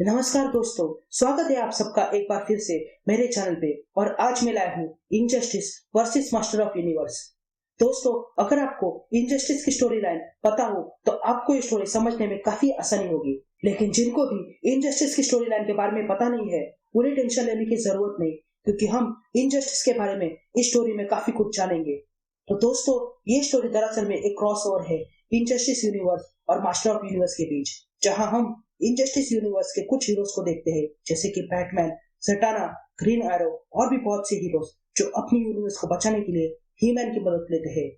नमस्कार दोस्तों, स्वागत है आप सबका एक बार फिर से मेरे चैनल पे। और आज मैं लाया हूँ injustice versus master of universe. दोस्तों, अगर आपको इनजस्टिस की स्टोरी लाइन पता हो तो आपको ये स्टोरी समझने में काफी आसानी होगी। लेकिन जिनको भी इनजस्टिस की स्टोरी लाइन के बारे में पता नहीं है, उन्हें टेंशन लेने की जरूरत नहीं, क्योंकि हम इनजस्टिस के बारे में इस स्टोरी में काफी कुछ जानेंगे। तो दोस्तों, ये स्टोरी दरअसल में एक क्रॉसओवर है इनजस्टिस यूनिवर्स और मास्टर ऑफ यूनिवर्स के बीच, जहां हम इनजस्टिस यूनिवर्स के कुछ हीरोज को देखते हैं, जैसे कि बैटमैन, सटाना, ग्रीन एरो और भी बहुत से हीरोज जो अपनी यूनिवर्स को बचाने के लिए ही-मैन की मदद लेते हैं।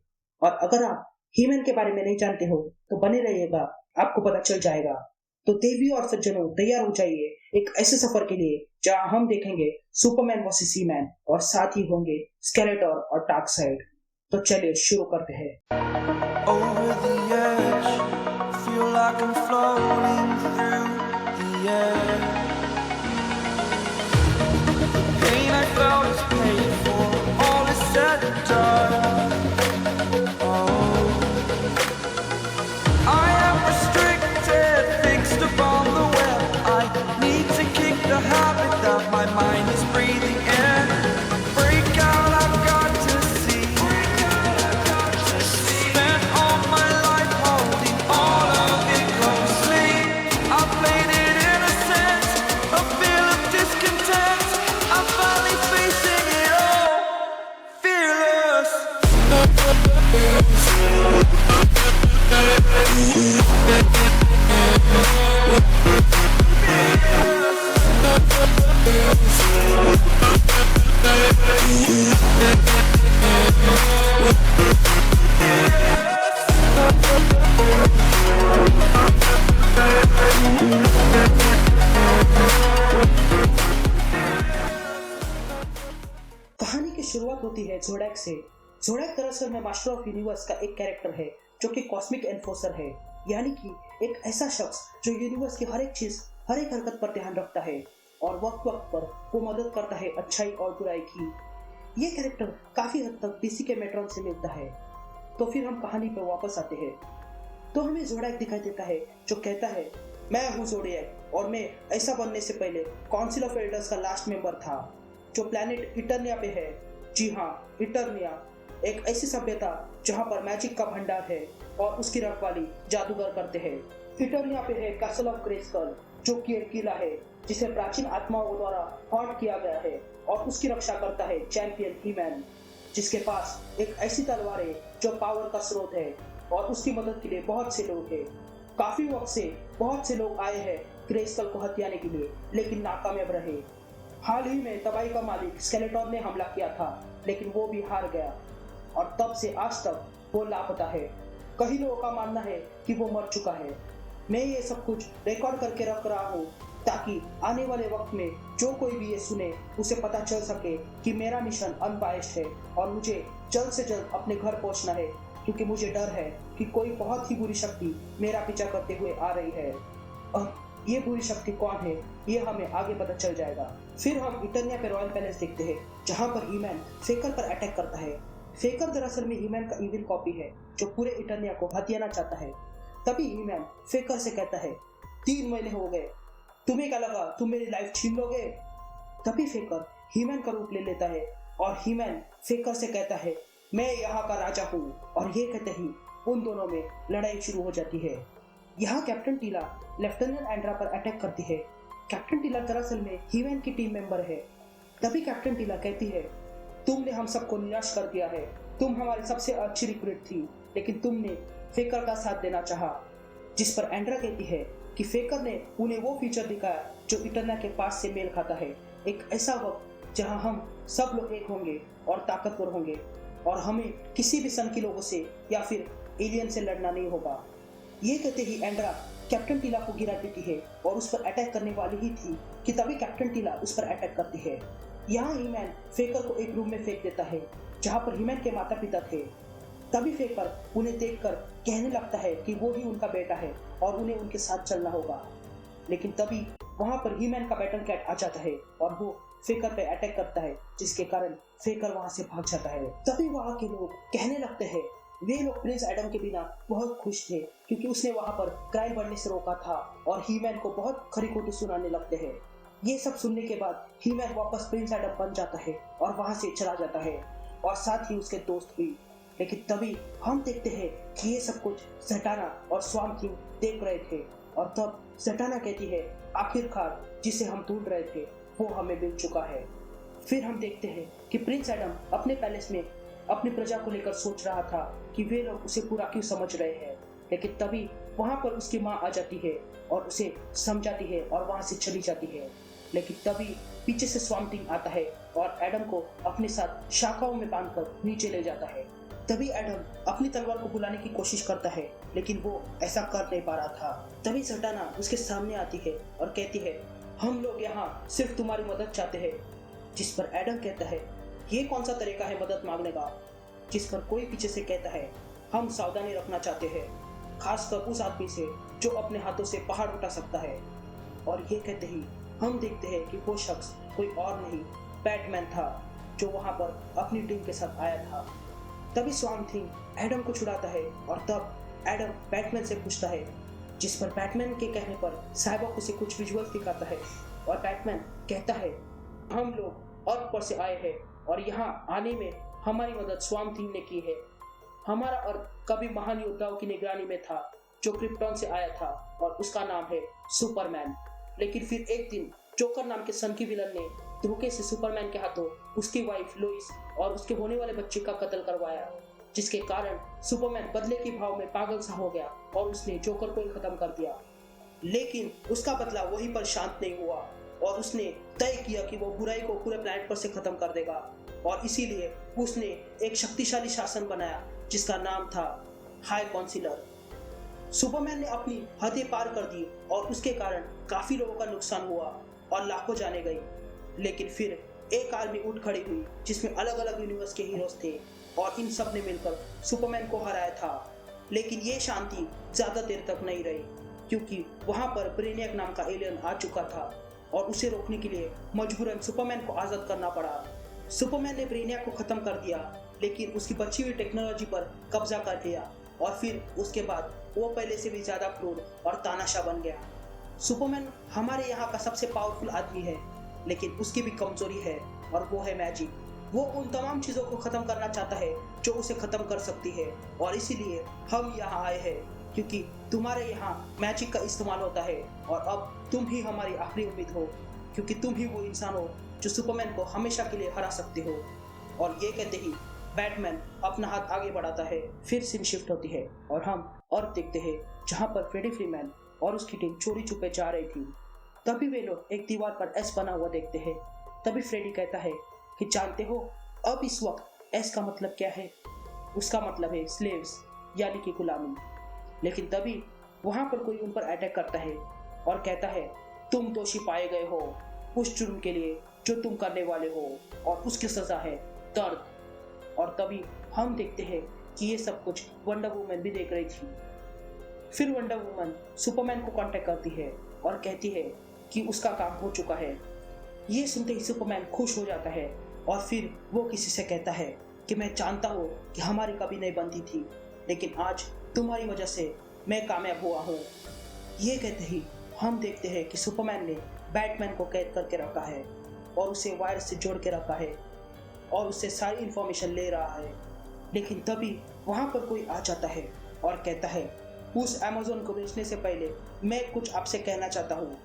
और अगर आप ही-मैन के बारे में नहीं जानते हो तो बने रहिएगा, आपको पता चल जाएगा। तो देवियों और सज्जनों, तैयार हो जाइए एक ऐसे सफर के लिए जहां हम देखेंगे सुपरमैन वर्सेस ही-मैन और साथ ही होंगे स्केलेटोर और डार्कसाइड। तो चलिए शुरू करते हैं। Over the edge, feel like I'm floating through the air. The pain I felt is paid for, all is said and done. Oh, I am restricted, fixed upon the web. I need to kick the habit that my mind is breathing in. Break out, I've got to see. Spent all my life holding all of it closely. I played it innocent, a feel of discontent. I'm finally facing it all, fearless. कहानी की शुरुआत होती है जोडैक से। जोडैक दरअसल में master of universe का एक कैरेक्टर है जो कि कॉस्मिक एनफोर्सर है, यानी कि एक ऐसा शख्स जो यूनिवर्स की हर एक चीज, हर एक हरकत पर ध्यान रखता है और वक्त वक्त पर वो मदद करता है अच्छाई और बुराई की। ये कैरेक्टर काफी हद तक डीसी के मेट्रॉन से मिलता है। तो फिर हम कहानी पर वापस आते हैं तो हमें जोडैक दिखाई देता है जो कहता है, मैं हूँ जोडियक और मैं ऐसा बनने से पहले काउंसिल ऑफ एल्डर्स का लास्ट मेंबर था जो प्लैनेट इटर्निया पे है। जी हाँ, इटर्निया एक ऐसी सभ्यता जहाँ पर मैजिक का भंडार है और उसकी रखवाली जादूगर करते हैं। इटर्निया पे है कैसल ऑफ ग्रेस्कुल, जो कि एक किला है जिसे प्राचीन आत्माओं द्वारा हॉन्ट किया गया है और उसकी रक्षा करता है चैंपियन ही-मैन, जिसके पास एक ऐसी तलवार है जो पावर का स्रोत है और उसकी मदद के लिए बहुत से लोग हैं। काफी वक्त से बहुत से लोग आए हैं ग्रेस्कुल को हथियाने के लिए, लेकिन नाकामयाब रहे। हाल ही में तबाही का मालिक स्केलेटोर ने हमला किया था, लेकिन वो भी हार गया और तब से आज तक वो लापता है। कई लोगों का मानना है कि वो मर चुका है। मैं ये सब कुछ रिकॉर्ड करके रख रहा हूँ ताकि आने वाले वक्त में जो कोई भी ये सुने उसे पता चल सके कि मेरा मिशन अनबायस्ड है और मुझे जल्द से जल्द अपने घर पहुंचना है, क्योंकि मुझे डर है कि कोई बहुत ही बुरी शक्ति मेरा पीछा करते हुए आ रही है। और ये बुरी शक्ति कौन है ये हमें आगे पता चल जाएगा। फिर हम इटर्निया पे रॉयल पैलेस देखते हैं जहाँ पर ही-मैन फेकर पर अटैक करता है। फेकर दरअसल में ही-मैन का इविल कॉपी है जो पूरे इटर्निया को हथियाना चाहता है। तभी ही-मैन फेकर से कहता है, 3 महीने हो गए, तुम्हें क्या लगा तुम मेरी लाइफ छीन लोगे? तभी फेकर ही-मैन का रूप ले लेता है और ही-मैन फेकर से कहता है, मैं यहाँ का राजा हूँ। और ये कहते ही उन दोनों में लड़ाई शुरू हो जाती है। यहाँ कैप्टन टीला लेफ्टिनेंट एंड्रा पर अटैक करती है। कैप्टन टीला दरअसल में ही-मैन की टीम मेंबर है। तभी कैप्टन टीला कहती है, तुमने हम सबको निराश कर दिया है, तुम हमारी सबसे अच्छी रिक्रूट थी, लेकिन तुमने फेकर का साथ देना चाहा। जिस पर एंड्रा कहती है कि फेकर ने उन्हें वो फीचर दिखाया जो इटर्निया के पास से मेल खाता है, एक ऐसा वक्त जहां हम सब लोग एक होंगे और ताकतवर होंगे और हमें किसी भी सन के लोगों से या फिर एलियन से लड़ना नहीं होगा। ये कहते ही एंड्रा कैप्टन टीला को गिरा देती है और उस पर अटैक करने वाली ही थी कि तभी कैप्टन टीला उस पर अटैक करती है। यहाँ ही-मैन फेकर को एक रूम में फेंक देता है जहाँ पर ही-मैन के माता पिता थे। तभी फेकर उन्हें देखकर कहने लगता है कि वो ही उनका बेटा है और उन्हें उनके साथ चलना होगा। लेकिन तभी वहाँ पर ही-मैन का बैटल कैट आ जाता है और वो फेकर पे अटैक करता है, जिसके कारण फेकर वहाँ से भाग जाता है। तभी वहाँ के लोग कहने लगते हैं वे लोग प्रिंस एडम के बिना बहुत खुश थे क्योंकि उसने वहां पर क्राइम बढ़ने से रोका था और हीमैन को बहुत खरी खोटी सुनाने लगते हैं। ये सब सुनने के बाद हीमैन वापस प्रिंस एडम बन जाता है और वहां से चला जाता है और साथ ही उसके दोस्त भी। लेकिन तभी हम देखते हैं कि ये सब कुछ ज़ेटाना और स्वाम्प थिंग देख रहे थे और तब ज़ेटाना कहती है आखिरकार जिसे हम ढूंढ रहे थे वो हमें मिल चुका है। फिर हम देखते हैं कि प्रिंस एडम अपने पैलेस में अपनी प्रजा को लेकर सोच रहा था कि वे लोग उसे पूरा क्यों समझ रहे हैं। लेकिन तभी वहां पर उसकी माँ आ जाती है और उसे समझाती है और वहां से चली जाती है। लेकिन तभी पीछे से स्वाम्प थिंग आता है और एडम को अपने साथ शाखाओं में बांधकर नीचे ले जाता है। तभी एडम अपनी तलवार को बुलाने की कोशिश करता है लेकिन वो ऐसा कर नहीं पा रहा था। तभी ज़ेटाना उसके सामने आती है और कहती है हम लोग यहाँ सिर्फ तुम्हारी मदद चाहते हैं। जिस पर एडम कहता है ये कौन सा तरीका है मदद मांगने का। जिस पर कोई पीछे से कहता है हम सावधानी रखना चाहते हैं, खासकर उस आदमी से जो अपने हाथों से पहाड़ उठा सकता है। और ये कहते ही हम देखते हैं कि वो शख्स कोई और नहीं बैटमैन था जो वहां पर अपनी टीम के साथ आया था। तभी स्वाम्प थिंग एडम को छुड़ाता है और तब एडम बैटमैन से पूछता है, जिस पर बैटमैन के कहने पर साइबॉर्ग उसे कुछ विजुअल्स दिखाता है और बैटमैन कहता है हम लोग अर्थ पर से आए हैं और यहाँ आने में हमारी मदद स्वाम्प थिंग ने की है। हमारा अर्थ कभी महान योद्धाओं की निगरानी में था जो क्रिप्टॉन से आया था और उसका नाम है सुपरमैन। लेकिन फिर एक दिन जोकर नाम के सनकी विलन ने धोखे से सुपरमैन के हाथों उसकी वाइफ लोइस और उसके होने वाले बच्चे का कत्ल करवाया, जिसके कारण सुपरमैन बदले के भाव में पागल सा हो गया और उसने जोकर को ही खत्म कर दिया। लेकिन उसका बदला वहीं पर शांत नहीं हुआ और उसने तय किया कि वो बुराई को पूरे प्लैनेट पर से खत्म कर देगा और इसीलिए उसने एक शक्तिशाली शासन बनाया जिसका नाम था हाई काउंसिलर। सुपरमैन ने अपनी हदें पार कर दी और उसके कारण काफी लोगों का नुकसान हुआ और लाखों जाने गई। लेकिन फिर एक आर्मी उठ खड़ी हुई जिसमें अलग अलग यूनिवर्स के हीरोज थे और इन सब ने मिलकर सुपरमैन को हराया था। लेकिन ये शांति ज्यादा देर तक नहीं रही क्योंकि वहां पर ब्रेनियक नाम का एलियन आ चुका था और उसे रोकने के लिए मजबूरन सुपरमैन को आजाद करना पड़ा। सुपरमैन ने ब्रेनियक को खत्म कर दिया लेकिन उसकी बची हुई टेक्नोलॉजी पर कब्जा कर लिया और फिर उसके बाद वो पहले से भी ज्यादा क्रूर और तानाशाह बन गया। सुपरमैन हमारे यहाँ का सबसे पावरफुल आदमी है लेकिन उसकी भी कमजोरी है और वो है मैजिक। वो उन तमाम चीजों को खत्म करना चाहता है जो उसे खत्म कर सकती है और इसीलिए हम यहाँ आए हैं क्योंकि तुम्हारे यहाँ मैजिक का इस्तेमाल होता है और अब तुम ही हमारी आखिरी उम्मीद हो क्योंकि तुम ही वो इंसान हो जो सुपरमैन को हमेशा के लिए हरा सकते हो। और ये कहते ही बैटमैन अपना हाथ आगे बढ़ाता है। फिर सीन शिफ्ट होती है और हम और देखते हैं जहाँ पर फ्रेडी फ्रीमैन और उसकी टीम चोरी छुपे जा रही थी। तभी वे लोग एक दीवार पर एस बना हुआ देखते हैं। तभी फ्रेडी कहता है कि जानते हो अब इस वक्त एस का मतलब क्या है। उसका मतलब है स्लेव्स यानी कि गुलामी। लेकिन तभी वहां पर कोई उन पर अटैक करता है और कहता है तुम दोषी पाए गए हो उस जुर्म के लिए जो तुम करने वाले हो और उसकी सजा है दर्द। और तभी हम देखते हैं कि ये सब कुछ वंडर वुमन भी देख रही थी। फिर वंडर वुमन सुपरमैन को कांटेक्ट करती है और कहती है कि उसका काम हो चुका है। ये सुनते ही सुपरमैन खुश हो जाता है और फिर वो किसी से कहता है कि मैं जानता हूँ कि हमारी कभी नहीं बनती थी लेकिन आज तुम्हारी वजह से मैं कामयाब हुआ हूँ। ये कहते ही हम देखते हैं कि सुपरमैन ने बैटमैन को कैद करके रखा है और उसे वायर से जोड़ के रखा है और उससे सारी इंफॉर्मेशन ले रहा है। लेकिन तभी वहाँ पर कोई आ जाता है और कहता है उस अमेज़न को बेचने से पहले मैं कुछ आपसे कहना चाहता हूँ।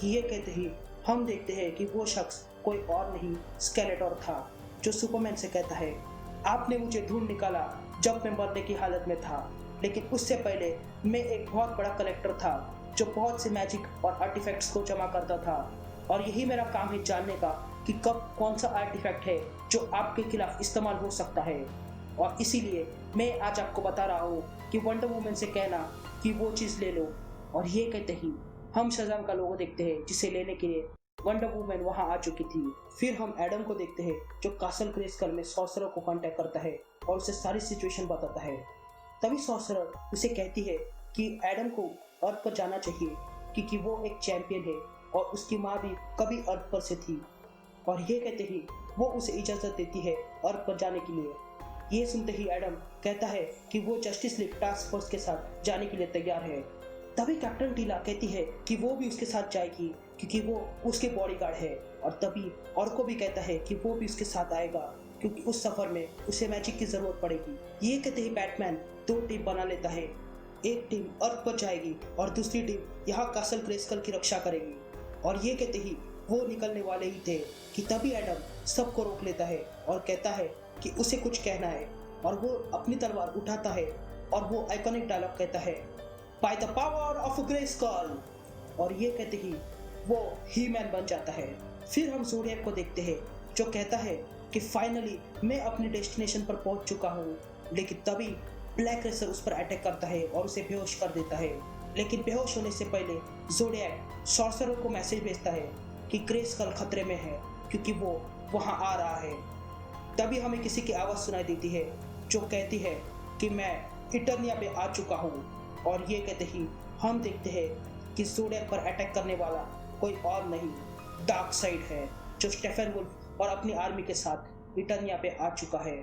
ये कहते ही हम देखते हैं कि वो शख्स कोई और नहीं स्केलेटोर था जो सुपरमैन से कहता है आपने मुझे ढूंढ निकाला जब मैं मरने की हालत में था लेकिन उससे पहले मैं एक बहुत बड़ा कलेक्टर था जो बहुत से मैजिक और आर्टिफैक्ट्स को जमा करता था और यही मेरा काम है जानने का कि कब कौन सा आर्टिफैक्ट है जो आपके खिलाफ इस्तेमाल हो सकता है। और इसीलिए मैं आज आपको बता रहा हूँ कि वंडर वुमन से कहना कि वो चीज़ ले लो। और ये कहते ही हम शज़ाम का लोगो देखते हैं जिसे लेने के लिए वंडर वुमन वहाँ आ चुकी थी। फिर हम एडम को देखते हैं जो कासल ग्रेस्कुल में सॉर्सरर को कांटेक्ट करता है और उसे सारी सिचुएशन बताता है। तभी सॉर्सरर उसे कहती है कि एडम को अर्थ पर जाना चाहिए क्योंकि वो एक चैंपियन है और उसकी माँ भी कभी अर्थ पर से थी। और ये कहते ही वो उसे इजाज़त देती है अर्थ पर जाने के लिए। ये सुनते ही एडम कहता है कि वो जस्टिस लीग टास्क फोर्स के साथ जाने के लिए तैयार है। तभी कैप्टन टीला कहती है कि वो भी उसके साथ जाएगी क्योंकि वो उसके बॉडीगार्ड है, और तभी ऑर्को भी कहता है कि वो भी उसके साथ आएगा क्योंकि उस सफर में उसे मैजिक की जरूरत पड़ेगी। ये कहते ही बैटमैन 2 टीम बना लेता है, एक टीम अर्थ पर जाएगी और दूसरी टीम यहाँ कासल ग्रेस्कल की रक्षा करेगी। और ये कहते ही वो निकलने वाले ही थे कि तभी एडम सबको रोक लेता है और कहता है कि उसे कुछ कहना है, और वो अपनी तलवार उठाता है और वो आइकॉनिक डायलॉग कहता है, बाय द पावर ऑफ ग्रेस्कल। और ये कहते ही वो ही मैन बन जाता है। फिर हम ज़ोडिएक को देखते हैं जो कहता है कि फाइनली मैं अपने डेस्टिनेशन पर पहुंच चुका हूँ। लेकिन तभी ब्लैक रेसर उस पर अटैक करता है और उसे बेहोश कर देता है। लेकिन बेहोश होने से पहले ज़ोडिएक सॉर्सरर को मैसेज भेजता है कि ग्रेस्कल खतरे में है क्योंकि वो वहां आ रहा है। तभी हमें किसी की आवाज़ सुनाई देती है जो कहती है कि मैं इटर्निया पे आ चुका हूँ। और ये कहते ही हम देखते हैं कि ज़ोडिएक पर अटैक करने वाला कोई और नहीं, डार्कसाइड है, जो स्टेफन वुल्फ और अपनी आर्मी के साथ इटर्निया पे आ चुका है।